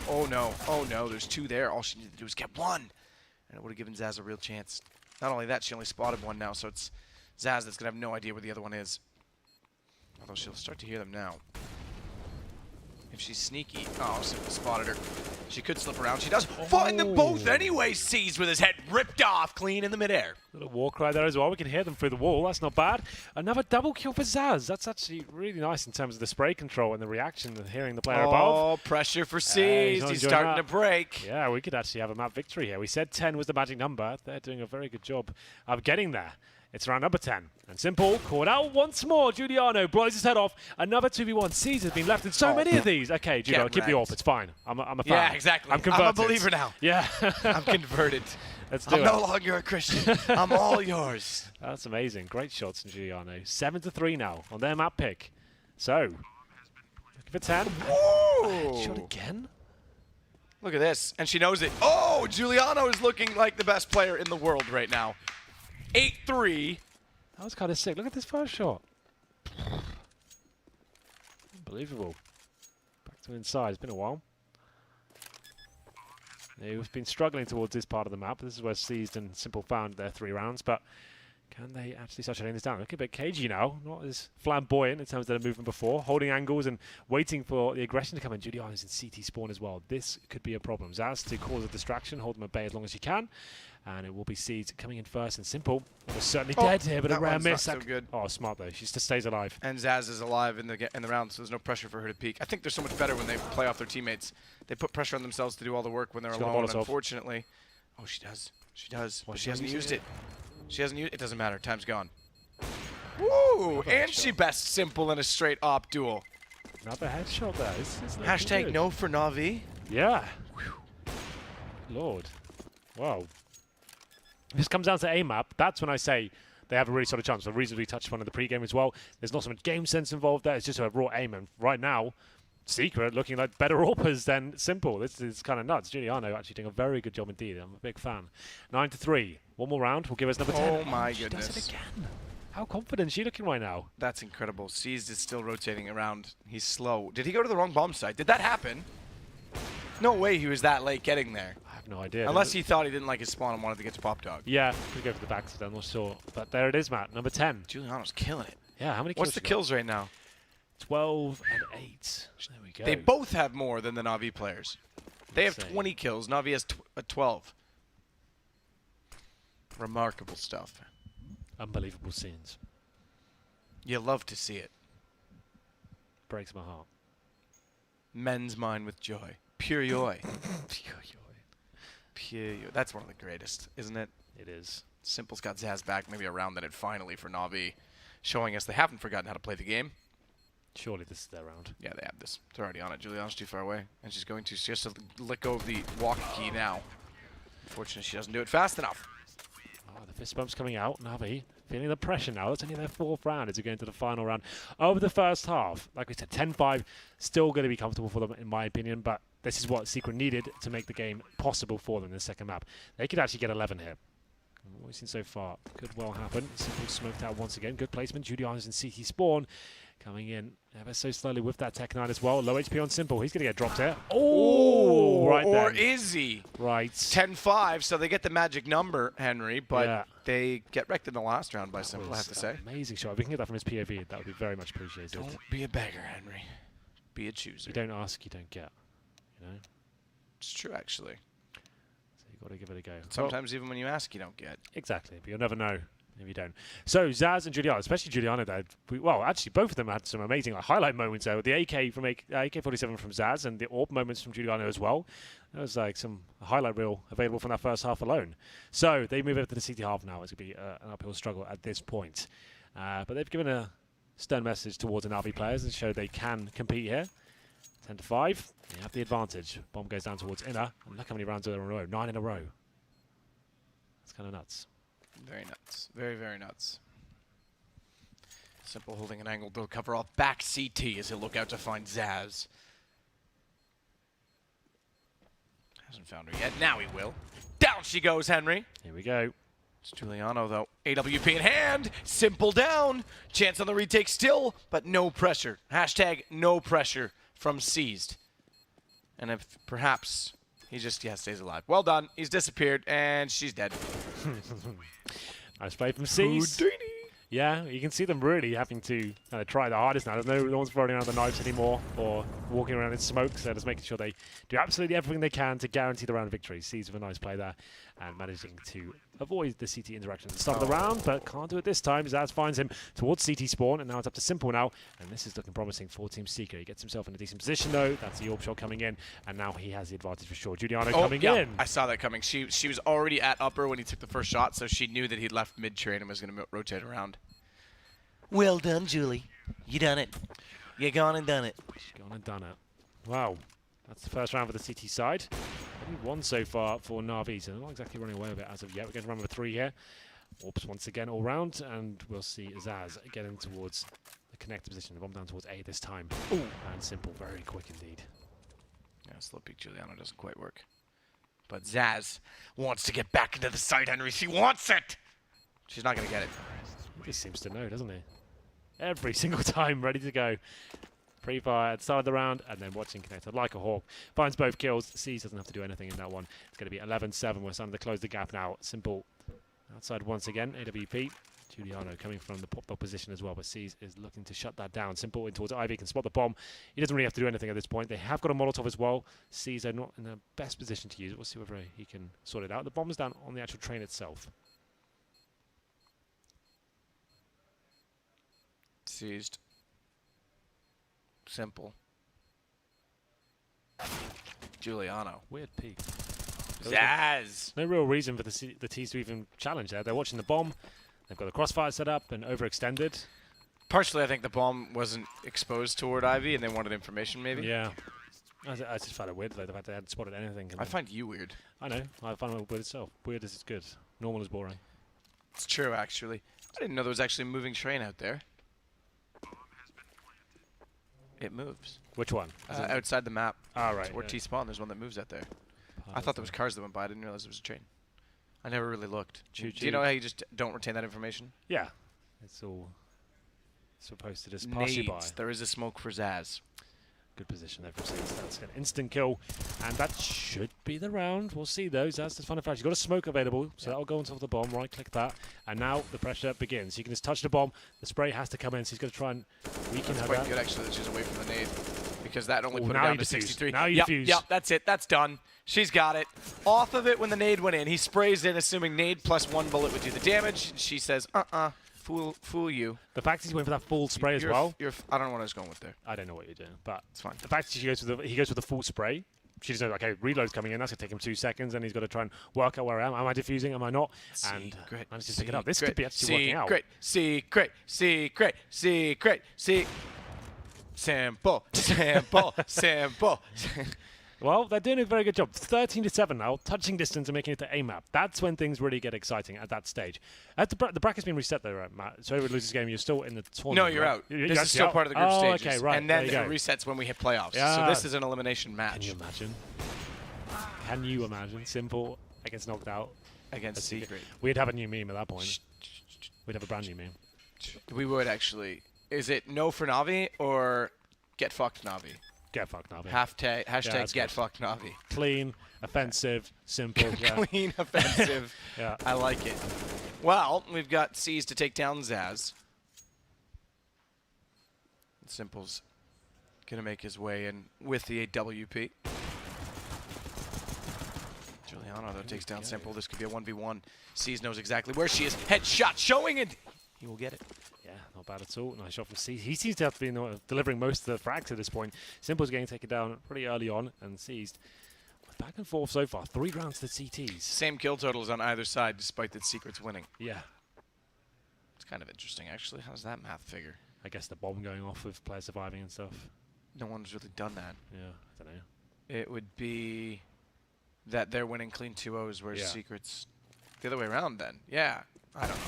Oh no, there's 2 there. All she needed to do was get 1. And it would have given Zaz a real chance. Not only that, she only spotted 1 now, so it's Zaz that's going to have no idea where the other one is. Although she'll start to hear them now. If she's sneaky. Oh, Simple spotted her. She could slip around. She does find them both anyway. Seized with his head ripped off clean in the midair. Little war cry there as well. We can hear them through the wall. That's not bad. Another double kill for Zaz. That's actually really nice in terms of the spray control and the reaction of hearing the player above. Oh, pressure for Seized. He's starting to break. Yeah, we could actually have a map victory here. We said 10 was the magic number. They're doing a very good job of getting there. It's round number 10. And Simple caught out once more. Giuliano blows his head off. Another 2v1. Seas has been left in so many of these. Okay, Giuliano, keep the AWP. It's fine. I'm a fan. Yeah, exactly. I'm converted. I'm a believer now. Yeah. I'm converted. Let's do it. I'm no longer a Christian. I'm all yours. That's amazing. Great shots from Giuliano. 7-3 now on their map pick. So, looking for 10. Ooh. Shot again. Look at this. And she knows it. Oh, Giuliano is looking like the best player in the world right now. 8-3. That was kind of sick. Look at this first shot. Unbelievable. Back to inside. It's been a while. They've been struggling towards this part of the map. This is where Seized and Simple found their 3 rounds, but can they actually start shutting this down? Looking a bit cagey now, not as flamboyant in terms of their movement before, holding angles and waiting for the aggression to come in. Giuliano's in CT spawn as well. This could be a problem. Zaz to cause a distraction, hold them at bay as long as you can, and it will be Seized coming in first, and Simple was certainly dead here, but a rare miss. Not so good. Oh, smart though. She just stays alive. And Zaz is alive in the round, so there's no pressure for her to peek. I think they're so much better when they play off their teammates. They put pressure on themselves to do all the work when they're alone, unfortunately. Oh, she does. She does. Well, she hasn't used it. She hasn't used it. It doesn't matter. Time's gone. Woo! And she best Simple in a straight op duel. Another headshot there. It's Hashtag good. no for Na'Vi. Yeah. Whew. Lord. Wow. This comes down to A-map. That's when I say they have a really solid chance. The reason we touched on in the pregame as well. There's not so much game sense involved there. It's just a raw aim. And right now, Secret looking like better AWPers than Simple. This is kind of nuts. Giuliano actually doing a very good job indeed. I'm a big fan. 9-3. One more round will give us number 10. Oh my she goodness. does it again. How confident is she looking right now? That's incredible. Seized is still rotating around. He's slow. Did he go to the wrong bomb site? Did that happen? No way he was that late getting there. I have no idea. Unless he thought he didn't like his spawn and wanted to get to Pop Dog. Yeah, could go for the back, so I'm not sure. But there it is, Matt. Number 10. Giuliano's killing it. Yeah, how many kills? What's the kills right now? 12 and 8. There we go. They both have more than the Na'Vi players. They have 20 kills. Na'Vi has 12. Remarkable stuff. Unbelievable scenes. You love to see it. Breaks my heart. Men's mind with joy. Pure joy. Pure joy. Pure joy. That's one of the greatest, isn't it? It is. Simple's got Zaz back, maybe a round in it finally for Na'Vi, showing us they haven't forgotten how to play the game. Surely this is their round. Yeah, they have this. They're already on it. Giuliano's too far away, and she's going to. She has to let go of the walk key now. Unfortunately, she doesn't do it fast enough. Oh, the fist bump's coming out. Na'Vi feeling the pressure now. It's only their 4th round as we go into the final round. Over the first half, like we said, 10-5, still going to be comfortable for them, in my opinion, but this is what Secret needed to make the game possible for them in the second map. They could actually get 11 here. What we've seen so far could well happen. Simple smoked out once again. Good placement. Giuliano's in CT spawn. Coming in ever so slowly with that Tech 9 as well. Low HP on Simple. He's going to get dropped here. Oh, right there. Or is he? Right. 10-5, so they get the magic number, Henry, but yeah. They get wrecked in the last round by Simple, I have to say. Amazing shot. If we can get that from his POV, that would be very much appreciated. Don't be a beggar, Henry. Be a chooser. You don't ask, you don't get. You know? It's true, actually. So you've got to give it a go. Sometimes even when you ask, you don't get. Exactly, but you'll never know if you don't. So Zaz and Giuliano, especially Giuliano, well, actually both of them had some amazing highlight moments there. With the AK-47 from Zaz and the AWP moments from Giuliano as well. There was like some highlight reel available from that first half alone. So they move over to the CT half now. It's going to be an uphill struggle at this point. But they've given a stern message towards the Na'Vi players and show they can compete here. 10-5, they have the advantage. Bomb goes down towards inner, and look how many rounds are there in a row. 9 in a row. That's kind of nuts. Very nuts. Very, very nuts. Simple holding an angle. They'll cover off back CT as he'll look out to find Zaz. Hasn't found her yet. Now he will. Down she goes, Henry. Here we go. It's Giuliano, though. AWP in hand. Simple down. Chance on the retake still, but no pressure. Hashtag no pressure from Seized. And if perhaps he just, stays alive. Well done. He's disappeared, and she's dead. Nice play from Seized. Yeah, you can see them really having to try the hardest now. There's no one's throwing around the knives anymore or walking around in smoke, so just making sure they do absolutely everything they can to guarantee the round victory. Seized with a nice play there. and managing to avoid the CT interaction at the start of the round, but can't do it this time. Zaz finds him towards CT spawn, and now it's up to Simple now, and this is looking promising for Team Seeker. He gets himself in a decent position though. That's the orb shot coming in, and now he has the advantage for sure. Juliano coming in. I saw that coming. She was already at upper when he took the first shot, so she knew that he'd left mid-train and was going to rotate around. Well done, Julie. You done it. You gone and done it. She's gone and done it. Wow. That's the first round for the CT side. Only one so far for Na'Vi, so they're not exactly running away with it as of yet. We're going to run with 3 here. Orbs once again all round, and we'll see Zaz getting towards the connector position. The bomb down towards A this time. Ooh. And Simple, very quick indeed. Yeah, slow peek Juliano doesn't quite work. But Zaz wants to get back into the site, Henry. She wants it! She's not going to get it. He just seems to know, doesn't he? Every single time, ready to go. Pre-fire at the start of the round, and then watching connector like a hawk. Finds both kills. Seas doesn't have to do anything in that one. It's going to be 11-7. We're starting to close the gap now. Simple outside once again. AWP. Juliano coming from the popped up position as well, but Seas is looking to shut that down. Simple in towards Ivy, can spot the bomb. He doesn't really have to do anything at this point. They have got a Molotov as well. Seas are not in the best position to use it. We'll see whether he can sort it out. The bomb is down on the actual train itself. Seized. Simple. Juliano. Weird peek. Zaz! No real reason for the T's to even challenge there. They're watching the bomb. They've got the crossfire set up and overextended. Partially, I think the bomb wasn't exposed toward Ivy and they wanted information, maybe. Yeah. I just found it weird, though, the fact they hadn't spotted anything. I find you weird. I know. I find it weird itself. Weird is good. Normal is boring. It's true, actually. I didn't know there was actually a moving train out there. It moves. Which one? Outside the map. Ah, right. Where T-spawn, there's one that moves out there. I thought there was cars that went by. I didn't realize it was a train. I never really looked. Do you know how you just don't retain that information? Yeah. It's all supposed to just pass you by. There is a smoke for Zaz. Good position there for Zaz. That's an instant kill. And that should be the round. We'll see, though. Zaz does find a flash. You've got a smoke available, so that'll go on top of the bomb. Right-click that. And now the pressure begins. You can just touch the bomb. The spray has to come in, so he's going to try and weaken her. That's quite good, actually, that she's away from the nade. Because that only put her now down you to defuse. 63. Now you yep, defuse. Yep, that's it. That's done. She's got it. Off of it when the nade went in. He sprays in, assuming nade plus 1 bullet would do the damage. She says, fool you. The fact he's going for that full spray as well. I don't know what I was going with there. I don't know what you're doing, but it's fine. The fact that he goes with the full spray. She doesn't know, okay, reload's coming in. That's going to take him 2 seconds, and he's got to try and work out where I am. Am I defusing? Am I not? And manages to pick it up. This could be actually working out. Secret. Simple. Well, they're doing a very good job. 13-7 now, touching distance and making it to A map. That's when things really get exciting at that stage. The bracket's been reset though, right, Matt? So whoever loses this game, you're still in the tournament. No, you're right? out. This is still part of the group stages. Okay, right. And then it resets when we hit playoffs. Yeah. So this is an elimination match. Can you imagine? Can you imagine? Simple against knocked out. Against Secret. We'd have a new meme at that point. We'd have a brand new meme. We would actually. Is it no for Na'Vi or get fucked Na'Vi? Get fucked Na'Vi. Hashtag get fucked Na'Vi. Clean, offensive, simple. Clean, offensive. Yeah. I like it. Well, we've got C's to take down Zaz. Simple's gonna make his way in with the AWP. Juliano though takes down Simple. This could be a 1v1. C's knows exactly where she is. Headshot showing it. He will get it. Yeah, not bad at all. Nice shot from C. He seems to have been delivering most of the frags at this point. Simple's getting taken down pretty early on and seized. Back and forth so far. 3 rounds to CTs. Same kill totals on either side, despite that Secret's winning. Yeah. It's kind of interesting, actually. How does that math figure? I guess the bomb going off with players surviving and stuff. No one's really done that. Yeah, I don't know. It would be that they're winning clean 2-0s, whereas Secret's the other way around then. Yeah. I don't know.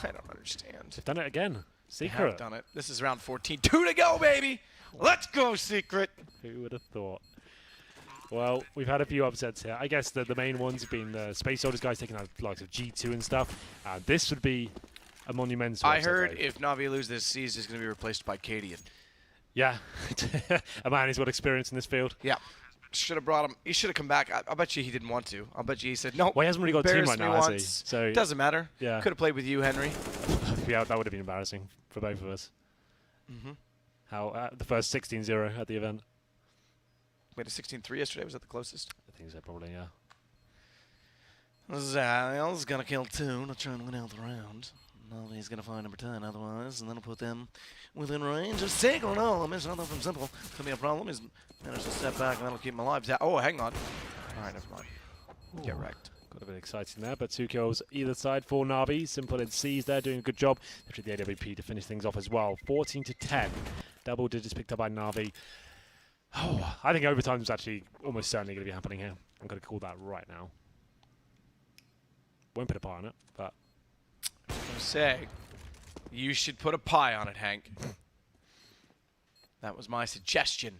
I don't understand. They've done it again. Secret. They have done it. This is round 14. 2 to go, baby! Let's go, Secret! Who would have thought? Well, we've had a few upsets here. I guess the main ones have been the Space Soldiers guys taking out likes of G2 and stuff. This would be a monumental I heard if Na'Vi lose this, C's is going to be replaced by Cadian. Yeah. A man who's got experience in this field. Yeah. Should have brought him. He should have come back. I bet you he didn't want to. I bet you he said, no. Well, he hasn't really got a team right now, has he? So doesn't matter. Yeah. Could have played with you, Henry. Yeah, that would have been embarrassing for both of us. How the first 16-0 at the event. We had a 16-3 yesterday. Was that the closest? I think so, probably, yeah. Zal's gonna kill 2 to try and win out the round. Navi's gonna find number 10 otherwise, and then put them within range of Secret. No, I missed nothing from Simple. Could be a problem. He's managed to step back, and that'll keep him alive. Oh, hang on. Alright, never mind. Get wrecked. Got a bit exciting there, but 2 kills either side for Navi. Simple and C's there doing a good job. Actually, the AWP to finish things off as well. 14 to 10. Double digits picked up by Navi. Oh, I think overtime is actually almost certainly going to be happening here. I'm going to call that right now. Won't put a pie on it, but... I was gonna say, you should put a pie on it, Hank. That was my suggestion.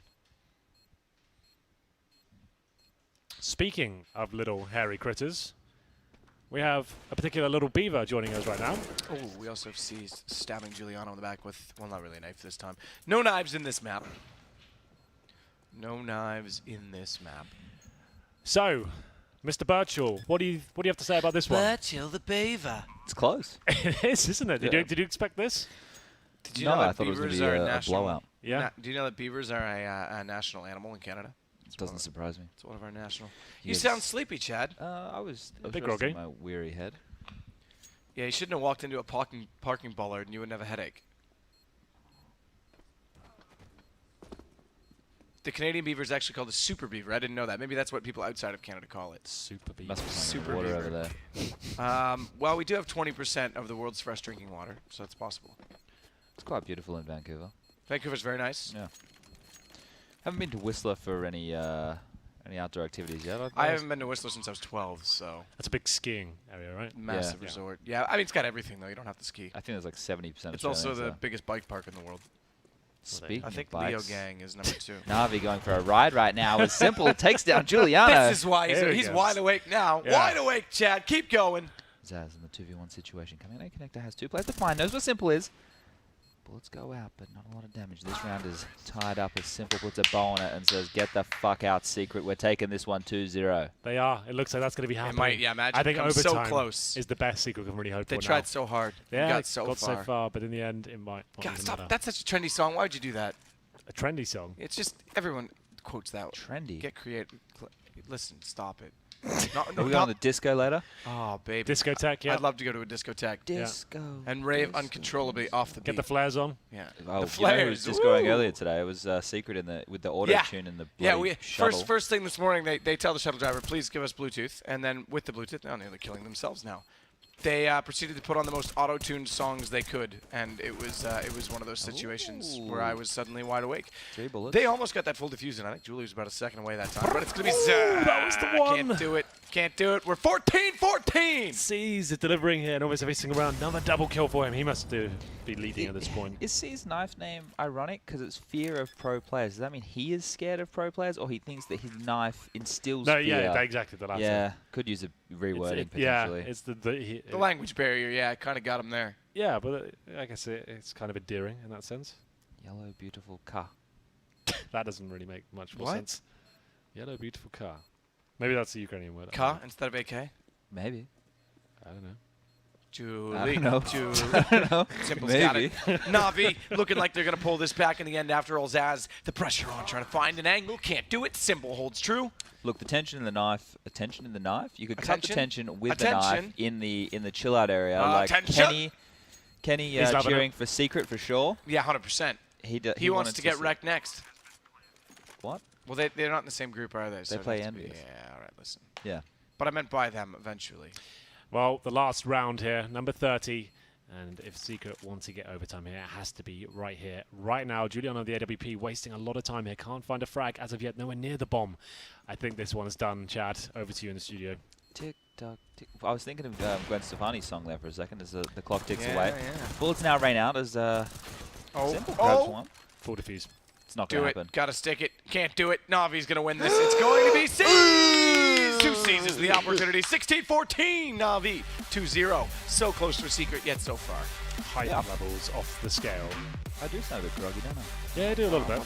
Speaking of little hairy critters, we have a particular little beaver joining us right now. Oh, we also have seized stabbing Giuliano in the back with, well, not really a knife this time. No knives in this map. No knives in this map. So, Mr. Birchall, what do you have to say about this one? Birchall the beaver. It's close. It is, isn't it? Yeah. Did you expect this? Did you No, know that I thought it was going beavers to be are a national? blowout. Yeah. Do you know that beavers are a national animal in Canada? It doesn't surprise me. It's one of our national. You Yes. sound sleepy, Chad. I was bit resting groggy. my weary head. Yeah, you shouldn't have walked into a parking bollard and you wouldn't have a headache. The Canadian beaver is actually called the super beaver. I didn't know that. Maybe that's what people outside of Canada call it. Super beaver. Must be Super some water beaver. over there. Well, we do have 20% of the world's fresh drinking water, so it's possible. It's quite beautiful in Vancouver. Vancouver's very nice. Yeah. Haven't been to Whistler for any outdoor activities yet. I haven't been to Whistler since I was 12, so That's a big skiing area, right? massive Yeah. resort. Yeah, I mean, it's got everything, though. You don't have to ski. I think there's like 70%. It's also the Australians biggest bike park in the world. Speaking I think of Leo bikes, Gang is number 2. Navi going for a ride right now with Simple takes down Giuliano. This is why There he he's goes. wide awake now. Yeah. Wide awake, Chad. Keep going. Zaz in the 2v1 situation. Coming in, Connector has 2 players to find. Knows what Simple is. Bullets go out, but not a lot of damage. This round is tied up as Simple puts a bow on it and says, "Get the fuck out, Secret. We're taking this one 2-0. They are. It looks like that's going to be It happening. might, yeah, imagine I think come so overtime close. is the best Secret can really hope They for tried now. so hard. Yeah, got so far. but in the end, it might not God, even stop. matter. That's such a trendy song. Why would you do that? A trendy song. It's just everyone quotes that. Trendy. Get creative. Listen, stop it. Are we going to the disco later? Oh, baby. Discotheque, yeah. I'd love to go to a discotheque Disco. and rave uncontrollably off the Get beat. the flares on. Yeah. Oh, the you know who flares. was discoing Woo! earlier today? It was Secret with the auto tune and the Yeah, bloody we shuttle. first thing this morning they tell the shuttle driver, please give us Bluetooth, and then with the Bluetooth, now they're killing themselves now. They proceeded to put on the most auto-tuned songs they could, and it was one of those situations where I was suddenly wide awake. 3 bullets. They almost got that full diffuse, and I think Julie was about a second away that time, but it's gonna be that was the one. Can't do it. Can't do it. We're 14-14. C's is delivering here and almost every single round. Another double kill for him. He must be leading at this point. Is C's knife name ironic because it's fear of pro players? Does that mean he is scared of pro players, or he thinks that his knife instills No, fear? yeah, exactly the latter. Yeah, could use a rewording Yeah, potentially. it's The language barrier, yeah, I kind of got him there. yeah, but I guess it's kind of endearing in that sense. Yellow, beautiful car. That doesn't really make much more What? sense. Yellow, beautiful car. Maybe that's a Ukrainian word. I Ka don't know. instead of AK. Maybe. I don't know. Julie. I don't know. Julie. I don't know. Simple's got Maybe. it. Navi looking like they're going to pull this back in the end after all. Zaz, the pressure on, trying to find an angle. Can't do it. Simple holds true. Look, the tension in the knife. Attention in the knife. You could cut the Attention. tension with the knife Attention. in the chill out area. Like Attention. Kenny He's loving cheering for Secret for sure. Yeah, 100%. He He wants wanted to get see- wrecked next. What? Well, they're not in the same group, are they? So They it'd play have to be- Envious. Yeah, all right, listen. Yeah. But I meant by them eventually. Well, the last round here, number 30. And if Secret wants to get overtime here, it has to be right here, right now. Giuliano, the AWP, wasting a lot of time here. Can't find a frag as of yet, nowhere near the bomb. I think this one is done, Chad. Over to you in the studio. Tick tock, tick. I was thinking of Gwen Stefani's song there for a second as the clock ticks Yeah, away. yeah. Bullets now rain out as Simple grabs Oh, one. Full defuse. It's not do going it. to happen. Gotta stick it. Can't do it. Navi's gonna win this. It's going to be C's. 2 C's is the opportunity. 16-14, Navi. 2-0. So close for Secret, yet so far. height levels off the scale. I do sound a bit groggy, don't I? Yeah, I do a little bit.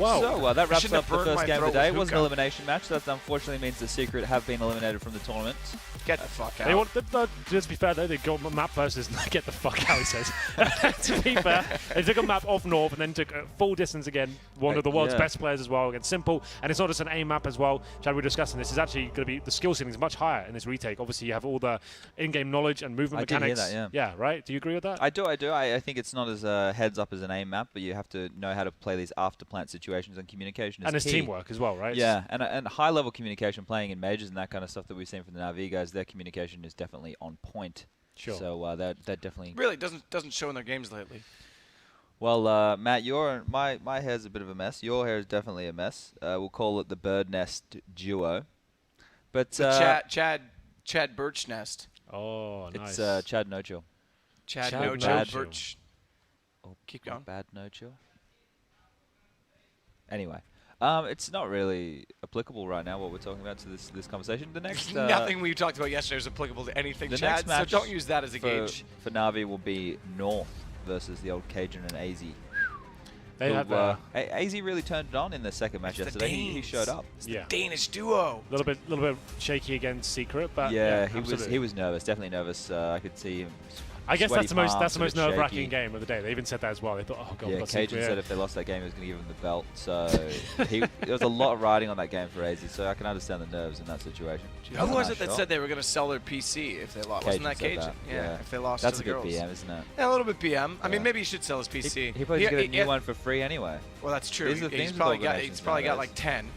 Wow. So that wraps up the first game of the day. It was an hookah. elimination match. That unfortunately means the Secret have been eliminated from the tournament. Get the fuck out. They want, just to be fair though, they got map versus get the fuck out, he says. To be fair, they took a map off North and then took a full distance again. One of the world's best players as well against Simple. And it's not just an aim map as well. Chad, we're discussing this. Is actually going to be, the skill ceiling is much higher in this retake. Obviously, you have all the in-game knowledge and movement mechanics. Did hear that, yeah, right? Do you agree with that? I do. I think it's not as heads up as an aim map, but you have to know how to play these after plant situations, and communication is and it's key. teamwork as well, right? Yeah, and high level communication, playing in majors and that kind of stuff that we've seen from the Na'Vi guys, their communication is definitely on point. Sure. So that definitely really doesn't show in their games lately. Well, Matt, my hair's a bit of a mess. Your hair is definitely a mess. We'll call it the Bird Nest duo. But Chad Birch Nest. Oh, nice. It's Chad No Chill. Chad Chad No No Chill Chill. Birch. Oh, Keep going. Bad No Chill. Anyway, it's not really applicable right now what we're talking about to this conversation. The next Nothing we talked about yesterday is applicable to anything, the Chad. next match So don't use that as a gauge. for Na'Vi will be North versus the old Cajun and AZ. They have AZ really turned it on in the second match yesterday. He showed up. yeah, Danish duo. a little bit shaky against Secret, but Yeah, absolutely. he was nervous, definitely nervous. I could see him. I guess that's the most palms, a bit nerve-wracking shaky. game of the day. They even said that as well. They thought, oh god, Yeah, got Cajun Secret. said if they lost that game, he was going to give him the belt. So there was a lot of riding on that game for AZ. So I can understand the nerves in that situation. Who was it that said they were going to sell their PC if they lost? Wasn't that Cajun said Cajun? that, Yeah, if they lost That's to a the bit girls. BM, isn't it? Yeah, a little bit BM. I mean, Yeah. maybe he should sell his PC. He probably get a new one for free anyway. Well, that's true. These are the He's things probably with got organizations like nowadays. 10.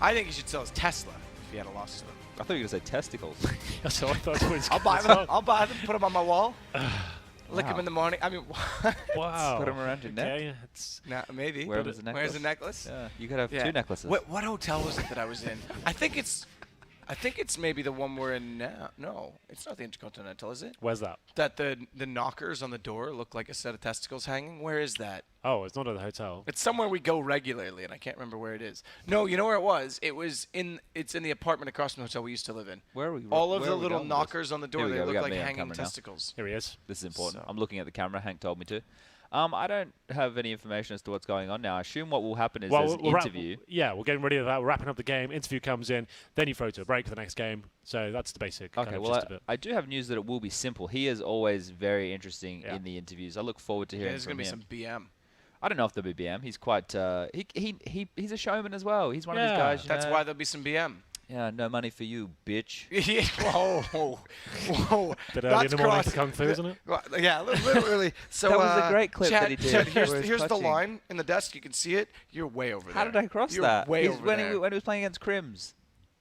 I think he should sell his Tesla if he had a loss to them. I thought you were going to say testicles. That's what I thought it was. I'll buy them. I'll buy them. Put them on my wall. Lick Wow. them in the morning. I mean, what? Wow. Put 'em around your neck. Okay, it's Nah, maybe. Wear 'em as a necklace. Where's a necklace? Yeah, you could have Yeah. two necklaces. What hotel was it that I was in? I think it's maybe the one we're in now. No, it's not the Intercontinental, is it? where's that? That the knockers on the door look like a set of testicles hanging. Where is that? Oh, it's not at the hotel. It's somewhere we go regularly, and I can't remember where it is. No, you know where it was? It's in the apartment across from the hotel we used to live in. Where are we? All of where the are we little going with this? knockers on the door, Here we they go, we look got like me on hanging camera now. testicles. Here he is. This is important. So- I'm looking at the camera. Hank told me to. I don't have any information as to what's going on now. I assume what will happen is there's an interview. We're getting ready for that. We're wrapping up the game. Interview comes in. Then you throw to a break for the next game. So that's the basic kind Okay, of well, gist of it. I do have news that it will be Simple. He is always very interesting Yeah. in the interviews. I look forward to Yeah, hearing there's from gonna be him. some BM. I don't know if there'll be BM. He's quite. He's a showman as well. He's one of Yeah. these guys. You That's know, why there'll be some BM. Yeah, no money for you, bitch. Yeah, whoa. Bit early in the morning for Kung Fu, isn't it? Well, yeah, literally. So That was a great clip Chad, that he did. Chad, where he's here's the clutching. line in the desk. You can see it. You're way over there. How did I cross You're that? Way He's over when there. He was playing against Crims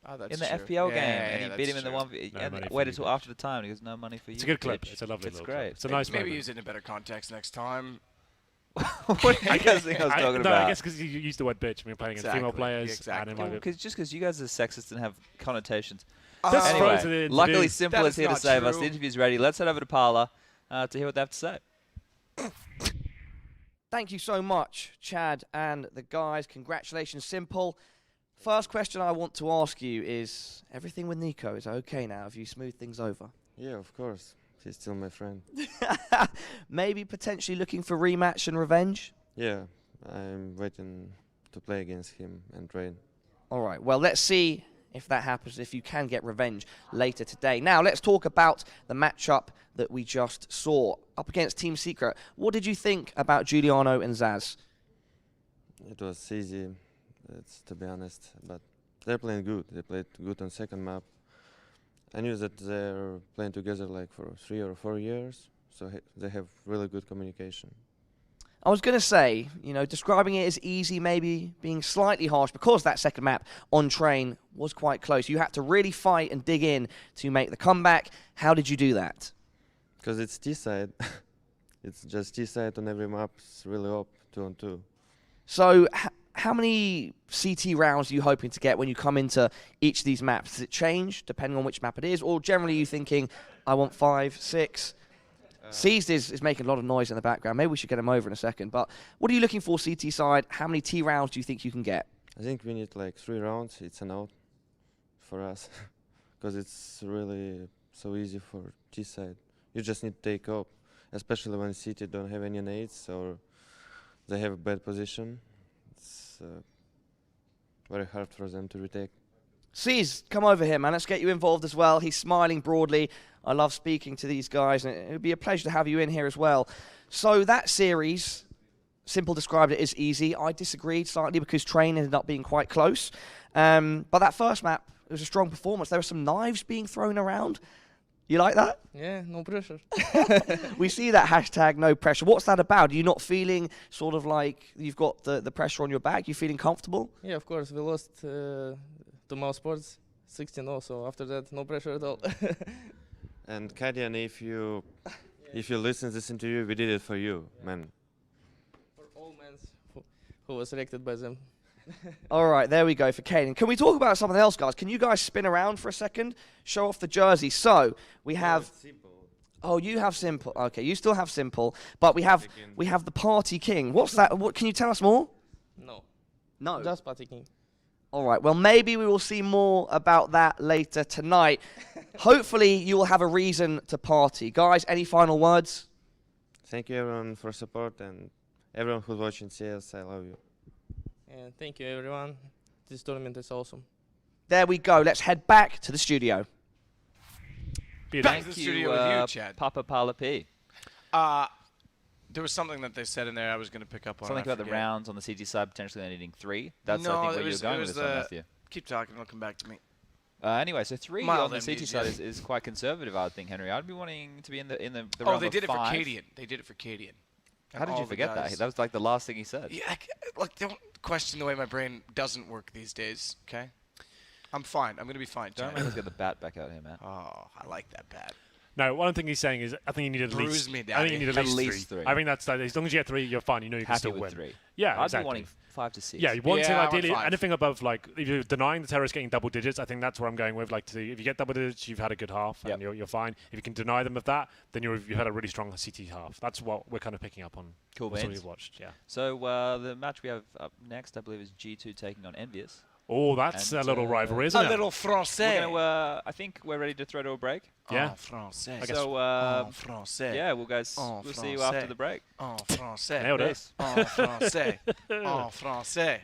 Oh, that's in the true. FPL Yeah, game, yeah, and he yeah, beat him that's in the true. 1v. No And money for waited you, till bitch. after the time. And he goes, "No money for you." It's a good clip. bitch." It's a lovely It's little great. clip. It's a nice Maybe moment. use it in a better context next time. What do you guys think I was talking No, about? I guess because you used the word bitch when you're playing against female Exactly, players. exactly. And it might be- Just because you guys are sexist and have connotations. Let's throw Anyway, to the luckily interview. Simple That is is here to not save us. true. The interview's ready. Let's head over to Parlour to hear what they have to say. Thank you so much, Chad and the guys. Congratulations, Simple. First question I want to ask you is, everything with Nico is okay now? Have you smoothed things over? Yeah, of course. He's still my friend. Maybe potentially looking for rematch and revenge? Yeah, I'm waiting to play against him and train. All right, well, let's see if that happens, if you can get revenge later today. Now, let's talk about the matchup that we just saw up against Team Secret. What did you think about Giuliano and Zaz? It was easy, to be honest, but they're playing good. They played good on second map. I knew that they're playing together like for 3 or 4 years, so they have really good communication. I was going to say, describing it as easy, maybe being slightly harsh, because that second map on train was quite close. You had to really fight and dig in to make the comeback. How did you do that? Because it's T-side. It's just T-side on every map. It's really up 2-on-2. So how many CT rounds are you hoping to get when you come into each of these maps? Does it change depending on which map it is? Or generally you thinking, I want 5, 6? Seized is making a lot of noise in the background. Maybe we should get him over in a second. But what are you looking for CT side? How many T rounds do you think you can get? I think we need like 3 rounds. It's an out for us. Because it's really so easy for T-side. You just need to take up. especially when City don't have any nades or they have a bad position. It's very hard for them to retake. C's, come over here, man. Let's get you involved as well. He's smiling broadly. I love speaking to these guys, and it would be a pleasure to have you in here as well. So that series, Simple described it as easy. I disagreed slightly because Train ended up being quite close. But that first map, it was a strong performance. There were some knives being thrown around. You like that? Yeah, no pressure. We see that hashtag no pressure. What's that about? Are you not feeling sort of like you've got the pressure on your back? You feeling comfortable? Yeah, of course. We lost to Mouse Sports 16-0, so after that, no pressure at all. And Kadian, if you listen to this interview, we did it for you, man. For all men who was selected by them. All right, there we go for Kaden. Can we talk about something else, guys? Can you guys spin around for a second? Show off the jersey. So we have. Oh, you have Simple. Okay, you still have Simple, but we have the Party King. What's that? What can you tell us more? No. Just Party King. All right. Well, maybe we will see more about that later tonight. Hopefully, you will have a reason to party, guys. Any final words? Thank you everyone for support and everyone who's watching CS. I love you. And thank you, everyone. This tournament is awesome. There we go. Let's head back to the studio. Back to the studio with you, Chad. Papa Palapi. There was something that they said in there I was going to pick up on. Something about the rounds on the CG side potentially only needing 3. That's I think where you're going with this one, Matthew. Keep talking, it'll come back to me. Anyway, so 3 Mild on the CG amnesia. side is quite conservative, I would think, Henry. I'd be wanting to be in the realm Oh, they of did it for 5. Cadian. They did it for Cadian. How did you forget that? That was like the last thing he said. Yeah, like, don't question the way my brain doesn't work these days, okay? I'm fine. I'm going to be fine, Don't Chad. make us get the bat back out here, man. Oh, I like that bat. No, one thing he's saying is I think you need at Bruise least. me, I think you need at At least least 3. three. I think that's that. As long as you get 3, you're fine. You know you can Happy still with win. 3. Yeah, I'd exactly. be wanting 5 to 6. Yeah, you want Yeah, to I want ideally 5. anything above like if you're denying the terrorists getting double digits. I think that's where I'm going with. Like, if you get double digits, you've had a good half and you're fine. If you can deny them of that, then you've had a really strong CT half. That's what we're kind of picking up on. Cool That's what beans. we've watched. Yeah. So the match we have up next, I believe, is G2 taking on Envious. Oh, that's And, a little rivalry, isn't A it? little français. We're gonna, I think we're ready to throw to a break. Yeah. En français. I guess- So En français. yeah, we'll guys, En we'll see you français. after the break. En français. Nailed it. Peace. En français. En français.